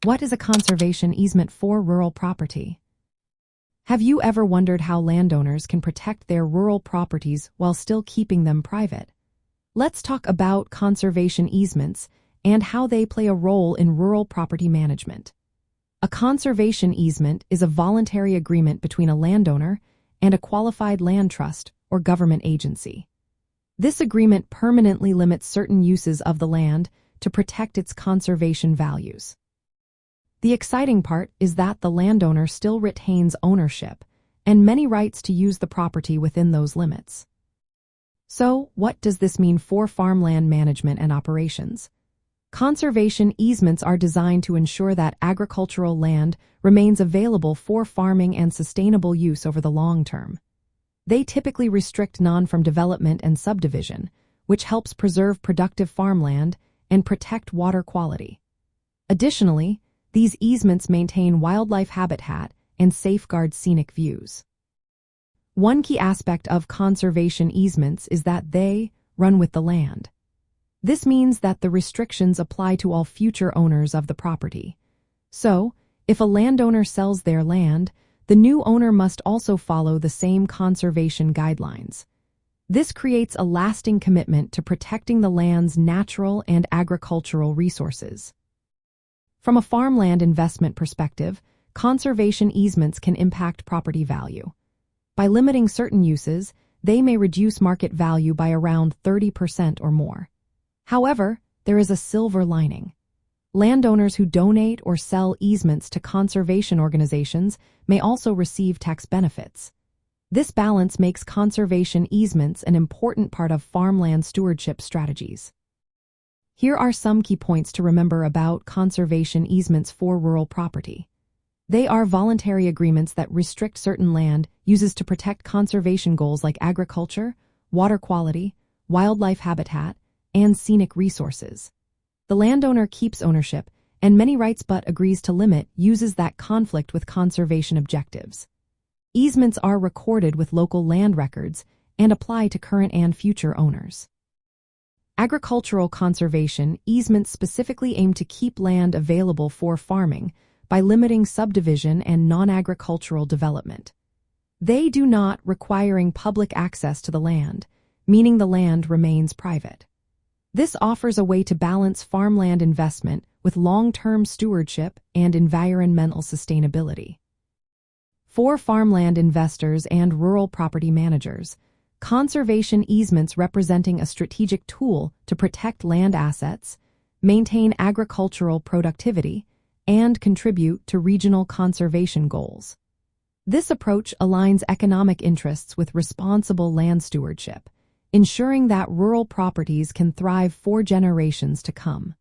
What is a conservation easement for rural property? Have you ever wondered how landowners can protect their rural properties while still keeping them private? Let's talk about conservation easements and how they play a role in rural property management. A conservation easement is a voluntary agreement between a landowner and a qualified land trust or government agency. This agreement permanently limits certain uses of the land to protect its conservation values. The exciting part is that the landowner still retains ownership and many rights to use the property within those limits. So, what does this mean for farmland management and operations? Conservation easements are designed to ensure that agricultural land remains available for farming and sustainable use over the long term. They typically restrict non-farm development and subdivision, which helps preserve productive farmland and protect water quality. Additionally, these easements maintain wildlife habitat and safeguard scenic views. One key aspect of conservation easements is that they run with the land. This means that the restrictions apply to all future owners of the property. So, if a landowner sells their land, the new owner must also follow the same conservation guidelines. This creates a lasting commitment to protecting the land's natural and agricultural resources. From a farmland investment perspective, conservation easements can impact property value. By limiting certain uses, they may reduce market value by around 30% or more. However, there is a silver lining. Landowners who donate or sell easements to conservation organizations may also receive tax benefits. This balance makes conservation easements an important part of farmland stewardship strategies. Here are some key points to remember about conservation easements for rural property. They are voluntary agreements that restrict certain land uses to protect conservation goals like agriculture, water quality, wildlife habitat, and scenic resources. The landowner keeps ownership and many rights but agrees to limit uses that conflict with conservation objectives. Easements are recorded with local land records and apply to current and future owners. Agricultural conservation easements specifically aim to keep land available for farming by limiting subdivision and non-agricultural development. They do not requiring public access to the land, meaning the land remains private. This offers a way to balance farmland investment with long-term stewardship and environmental sustainability. For farmland investors and rural property managers, conservation easements representing a strategic tool to protect land assets, maintain agricultural productivity, and contribute to regional conservation goals. This approach aligns economic interests with responsible land stewardship, ensuring that rural properties can thrive for generations to come.